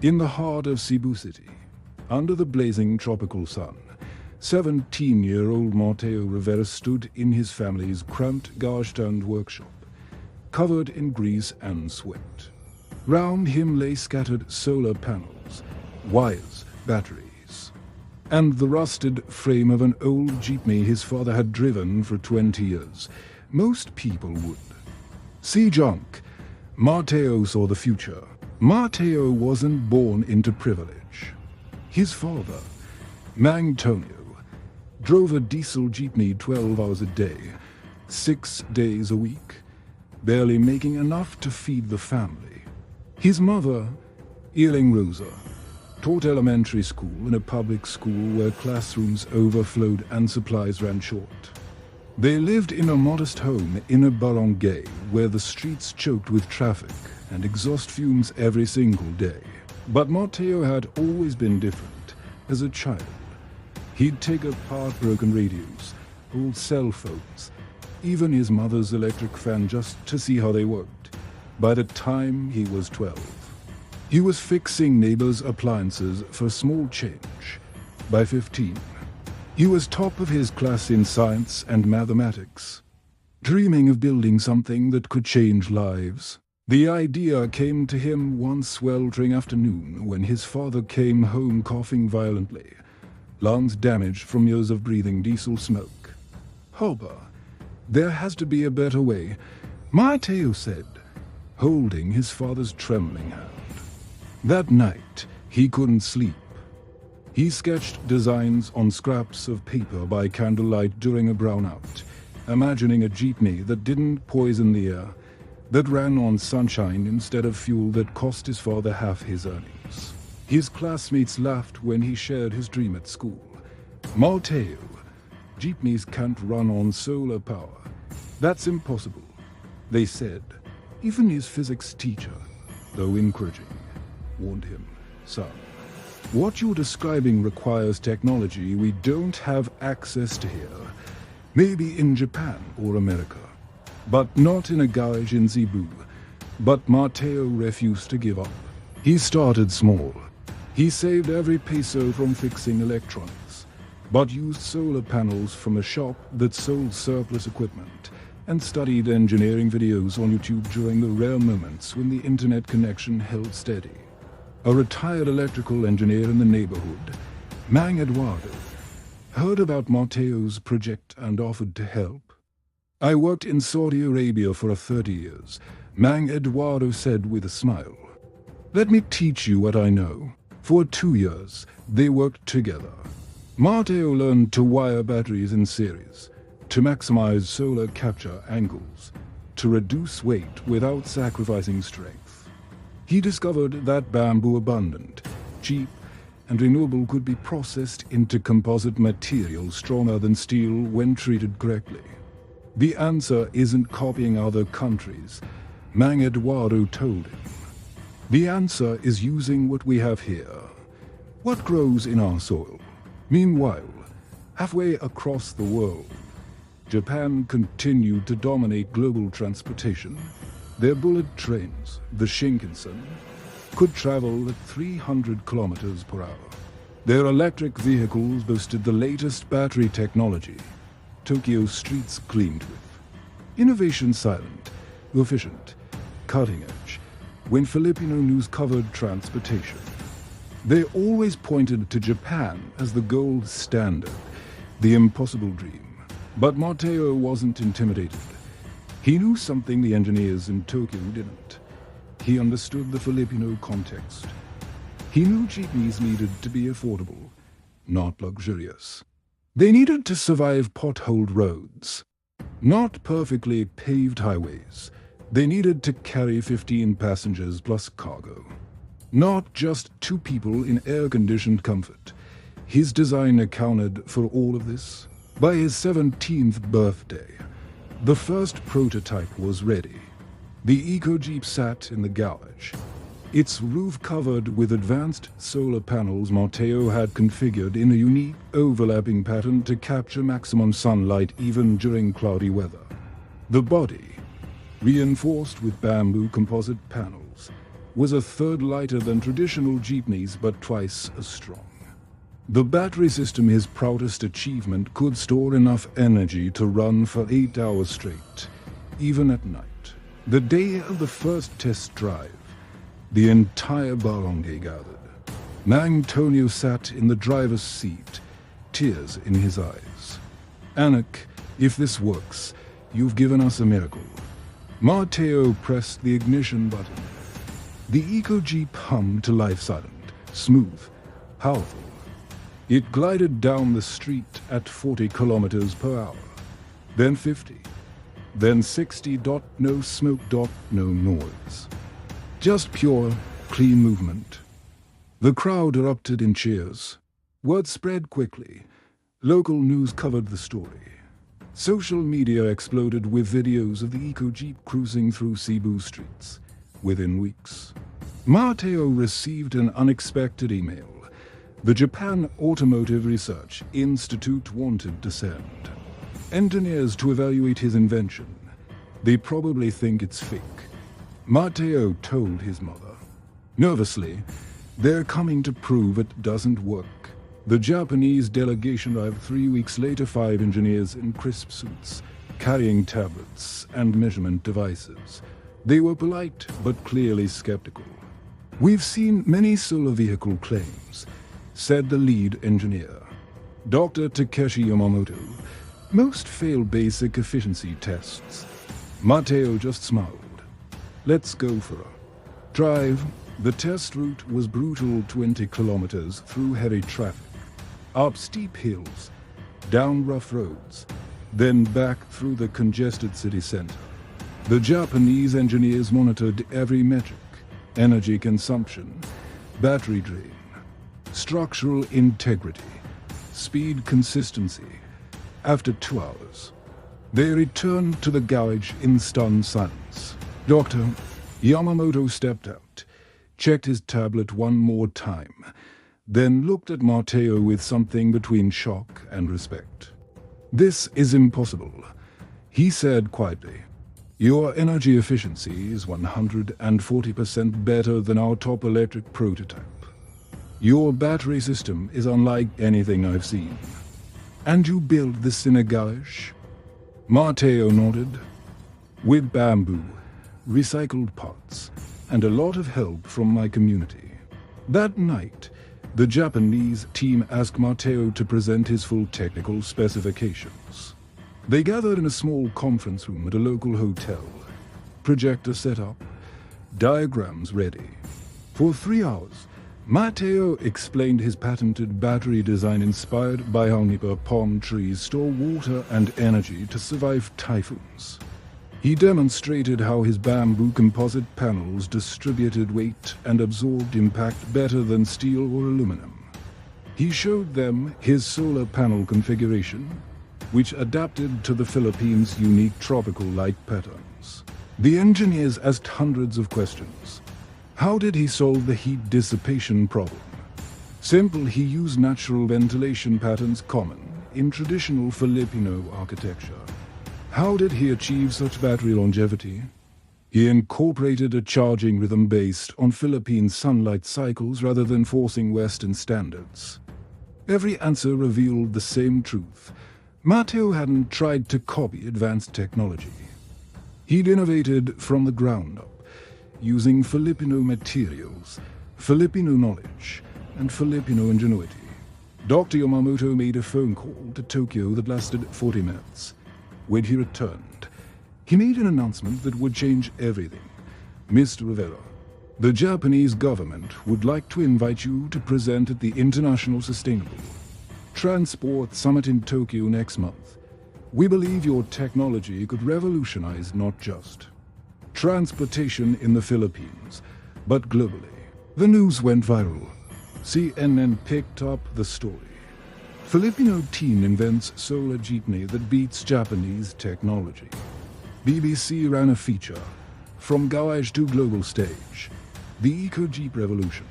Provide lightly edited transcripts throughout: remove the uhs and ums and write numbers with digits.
In the heart of Cebu City, under the blazing tropical sun, 17-year-old Mateo Rivera stood in his family's cramped gauge-turned workshop, covered in grease and sweat. Round him lay scattered solar panels, wires, batteries, and the rusted frame of an old Jeepney his father had driven for 20 years. Most people would see junk. Mateo saw the future. Mateo wasn't born into privilege. His father, Mang Tonio, drove a diesel Jeepney 12 hours a day, 6 days a week, barely making enough to feed the family. His mother, Iling Rosa, taught elementary school in a public school where classrooms overflowed and supplies ran short. They lived in a modest home in a barangay where the streets choked with traffic and exhaust fumes every single day. But Mateo had always been different. As a child, he'd take apart broken radios, old cell phones, even his mother's electric fan just to see how they worked. By the time he was 12, he was fixing neighbors' appliances for small change. By 15, he was top of his class in science and mathematics, dreaming of building something that could change lives. The idea came to him one sweltering afternoon when his father came home coughing violently, lungs damaged from years of breathing diesel smoke. "Hoba, there has to be a better way," Mateo said, holding his father's trembling hand. That night, he couldn't sleep. He sketched designs on scraps of paper by candlelight during a brownout, imagining a jeepney that didn't poison the air, that ran on sunshine instead of fuel that cost his father half his earnings. His classmates laughed when he shared his dream at school. "Mateo, jeepneys can't run on solar power. That's impossible," they said. Even his physics teacher, though encouraging, warned him, "Son, what you're describing requires technology we don't have access to here. Maybe in Japan or America, but not in a garage in Cebu." But Mateo refused to give up. He started small. He saved every peso from fixing electronics, but used solar panels from a shop that sold surplus equipment, and studied engineering videos on YouTube during the rare moments when the internet connection held steady. A retired electrical engineer in the neighborhood, Mang Eduardo, heard about Mateo's project and offered to help. "I worked in Saudi Arabia for 30 years, Mang Eduardo said with a smile. "Let me teach you what I know." For 2 years, they worked together. Mateo learned to wire batteries in series, to maximize solar capture angles, to reduce weight without sacrificing strength. He discovered that bamboo abundant, cheap, and renewable could be processed into composite material stronger than steel when treated correctly. "The answer isn't copying other countries," Mang Eduardo told him. "The answer is using what we have here, what grows in our soil." Meanwhile, halfway across the world, Japan continued to dominate global transportation. Their bullet trains, the Shinkansen, could travel at 300 kilometers per hour. Their electric vehicles boasted the latest battery technology. Tokyo's streets gleamed with innovation, silent, efficient, cutting edge, when Filipino news covered transportation. They always pointed to Japan as the gold standard, the impossible dream. But Mateo wasn't intimidated. He knew something the engineers in Tokyo didn't. He understood the Filipino context. He knew jeepneys needed to be affordable, not luxurious. They needed to survive potholed roads, not perfectly paved highways. They needed to carry 15 passengers plus cargo, not just 2 people in air-conditioned comfort. His design accounted for all of this. By his 17th birthday, the first prototype was ready. The EcoJeep sat in the garage, its roof covered with advanced solar panels Mateo had configured in a unique overlapping pattern to capture maximum sunlight even during cloudy weather. The body, reinforced with bamboo composite panels, was a third lighter than traditional Jeepneys but twice as strong. The battery system, his proudest achievement, could store enough energy to run for 8 hours straight, even at night. The day of the first test drive, the entire barangay gathered. Antonio sat in the driver's seat, tears in his eyes. "Anak, if this works, you've given us a miracle." Mateo pressed the ignition button. The EcoJeep hummed to life silent, smooth, powerful. It glided down the street at 40 kilometers per hour, then 50, then 60. No smoke. No noise. Just pure, clean movement. The crowd erupted in cheers. Word spread quickly. Local news covered the story. Social media exploded with videos of the EcoJeep cruising through Cebu streets. Within weeks, Mateo received an unexpected email. The Japan Automotive Research Institute wanted to send engineers to evaluate his invention. They probably think it's fake, Mateo told his mother. Nervously, they're coming to prove it doesn't work. The Japanese delegation arrived 3 weeks later, 5 engineers in crisp suits, carrying tablets and measurement devices. They were polite, but clearly skeptical. "We've seen many solar vehicle claims," said the lead engineer, Dr. Takeshi Yamamoto. "Most fail basic efficiency tests." Mateo just smiled. "Let's go for a drive." The test route was brutal, 20 kilometers through heavy traffic, up steep hills, down rough roads, then back through the congested city center. The Japanese engineers monitored every metric: energy consumption, battery drain, structural integrity, speed consistency. After 2 hours, they returned to the garage in stunned silence. Dr. Yamamoto stepped out, checked his tablet one more time, then looked at Mateo with something between shock and respect. "This is impossible," he said quietly. "Your energy efficiency is 140% better than our top electric prototype. Your battery system is unlike anything I've seen. And you build this in a garage?" Mateo nodded. "With bamboo, recycled parts, and a lot of help from my community." That night, the Japanese team asked Mateo to present his full technical specifications. They gathered in a small conference room at a local hotel. Projector set up, diagrams ready. For 3 hours, Mateo explained his patented battery design inspired by how Nipa palm trees store water and energy to survive typhoons. He demonstrated how his bamboo composite panels distributed weight and absorbed impact better than steel or aluminum. He showed them his solar panel configuration, which adapted to the Philippines' unique tropical light patterns. The engineers asked hundreds of questions. How did he solve the heat dissipation problem? Simple, he used natural ventilation patterns common in traditional Filipino architecture. How did he achieve such battery longevity? He incorporated a charging rhythm based on Philippine sunlight cycles rather than forcing Western standards. Every answer revealed the same truth. Mateo hadn't tried to copy advanced technology. He'd innovated from the ground up, using Filipino materials, Filipino knowledge, and Filipino ingenuity. Dr. Yamamoto made a phone call to Tokyo that lasted 40 minutes. When he returned, he made an announcement that would change everything. "Mr. Rivera, the Japanese government would like to invite you to present at the International Sustainable Transport Summit in Tokyo next month. We believe your technology could revolutionize not just transportation in the Philippines, but globally." The news went viral. CNN picked up the story. Filipino teen invents solar jeepney that beats Japanese technology. BBC ran a feature, From Garage to Global Stage, the EcoJeep Revolution.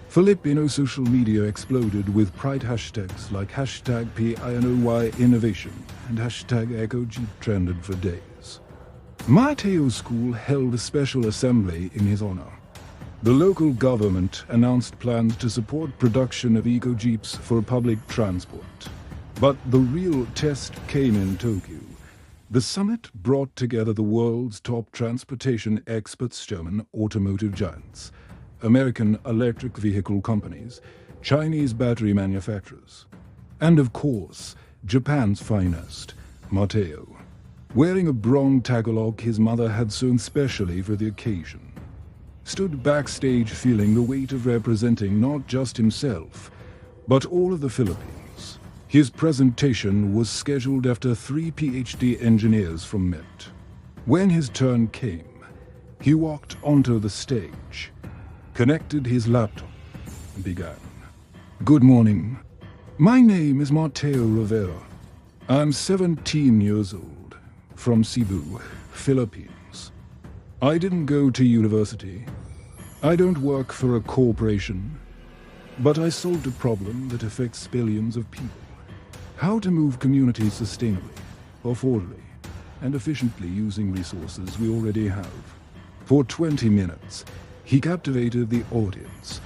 Filipino social media exploded with pride hashtags like #PINOY Innovation and #EcoJeep trended for days. Mateo's school held a special assembly in his honor. The local government announced plans to support production of EcoJeeps for public transport. But the real test came in Tokyo. The summit brought together the world's top transportation experts, German automotive giants, American electric vehicle companies, Chinese battery manufacturers, and of course, Japan's finest, Mateo, wearing a bronze tagalog his mother had sewn specially for the occasion. Stood backstage feeling the weight of representing not just himself, but all of the Philippines. His presentation was scheduled after 3 PhD engineers from Met. When his turn came, he walked onto the stage, connected his laptop, and began. Good morning. My name is Mateo Rivera. I'm 17 years old, from Cebu, Philippines. I didn't go to university. I don't work for a corporation, but I solved a problem that affects billions of people. How to move communities sustainably, affordably, and efficiently using resources we already have. For 20 minutes, he captivated the audience.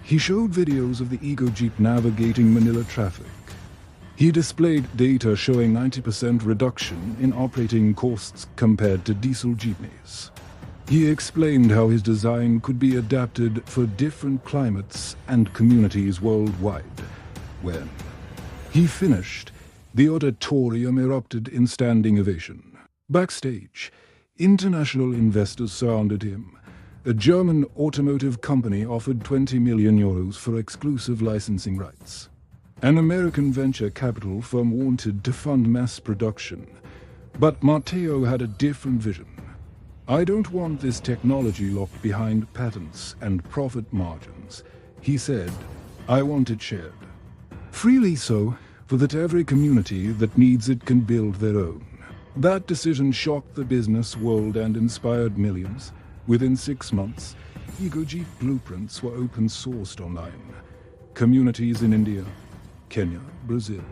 He showed videos of the EcoJeep navigating Manila traffic. He displayed data showing 90% reduction in operating costs compared to diesel jeepneys. He explained how his design could be adapted for different climates and communities worldwide. When he finished, the auditorium erupted in standing ovation. Backstage, international investors surrounded him. A German automotive company offered 20 million euros for exclusive licensing rights. An American venture capital firm wanted to fund mass production. But Mateo had a different vision. I don't want this technology locked behind patents and profit margins. He said, I want it shared. Freely so, for that every community that needs it can build their own. That decision shocked the business world and inspired millions. Within 6 months, EcoJeep blueprints were open-sourced online. Communities in India, Kenya, Brazil,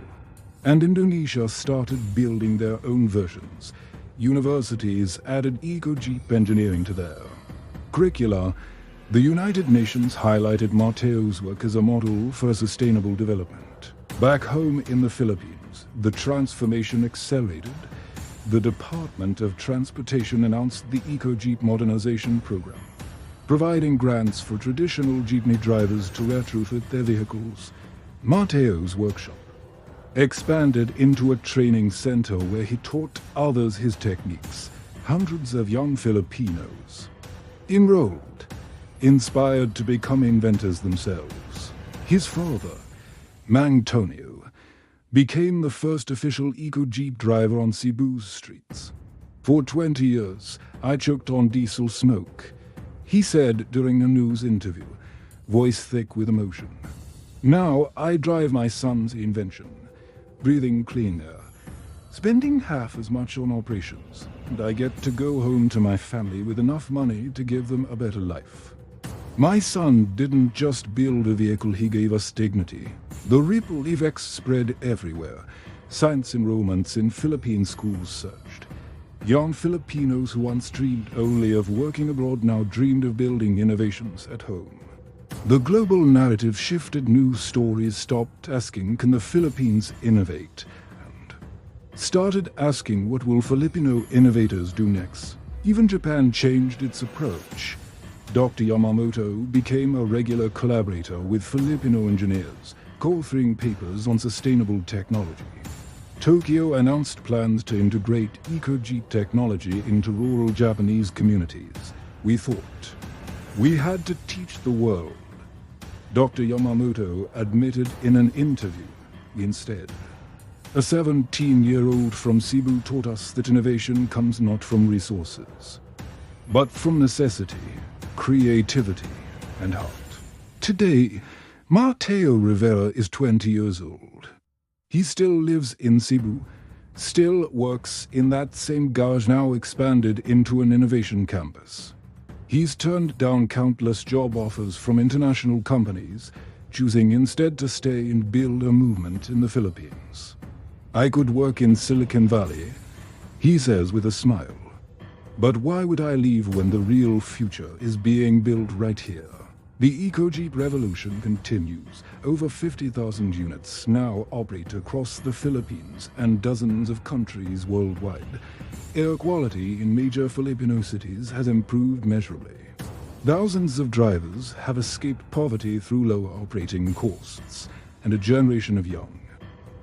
and Indonesia started building their own versions. Universities added EcoJeep engineering to their curricula. The United Nations highlighted Mateo's work as a model for sustainable development. Back home in the Philippines, the transformation accelerated. The Department of Transportation announced the EcoJeep modernization program, providing grants for traditional jeepney drivers to retrofit their vehicles. Mateo's workshop expanded into a training center where he taught others his techniques. Hundreds of young Filipinos enrolled, inspired to become inventors themselves. His father, Antonio, became the first official EcoJeep driver on Cebu's streets. For 20 years, I choked on diesel smoke, he said during a news interview, voice thick with emotion. Now I drive my son's invention, breathing clean air, spending half as much on operations, and I get to go home to my family with enough money to give them a better life. My son didn't just build a vehicle, he gave us dignity. The ripple effects spread everywhere. Science enrollments in Philippine schools surged. Young Filipinos who once dreamed only of working abroad now dreamed of building innovations at home. The global narrative shifted. News stories stopped asking, can the Philippines innovate? And started asking, what will Filipino innovators do next? Even Japan changed its approach. Dr. Yamamoto became a regular collaborator with Filipino engineers, co-authoring papers on sustainable technology. Tokyo announced plans to integrate EcoJeep technology into rural Japanese communities. We thought we had to teach the world. Dr. Yamamoto admitted in an interview instead. A 17-year-old from Cebu taught us that innovation comes not from resources, but from necessity, creativity, and heart. Today, Mateo Rivera is 20 years old. He still lives in Cebu, still works in that same garage now expanded into an innovation campus. He's turned down countless job offers from international companies, choosing instead to stay and build a movement in the Philippines. I could work in Silicon Valley, he says with a smile. But why would I leave when the real future is being built right here? The EcoJeep revolution continues. Over 50,000 units now operate across the Philippines and dozens of countries worldwide. Air quality in major Filipino cities has improved measurably. Thousands of drivers have escaped poverty through lower operating costs, and a generation of young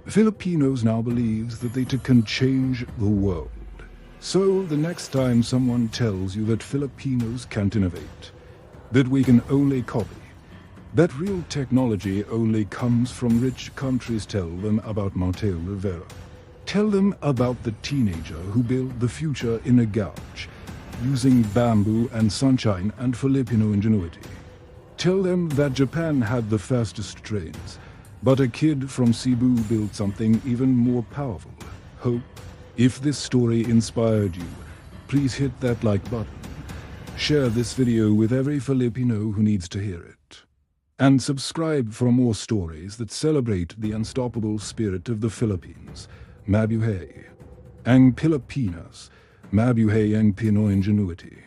Filipinos now believes that they too can change the world. So the next time someone tells you that Filipinos can't innovate, that we can only copy, that real technology only comes from rich countries, tell them about Mateo Rivera. Tell them about the teenager who built the future in a garage, using bamboo and sunshine and Filipino ingenuity. Tell them that Japan had the fastest trains, but a kid from Cebu built something even more powerful: hope. If this story inspired you, please hit that like button. Share this video with every Filipino who needs to hear it. And subscribe for more stories that celebrate the unstoppable spirit of the Philippines. Mabuhay ang Pilipinas. Mabuhay ang Pinoy ingenuity.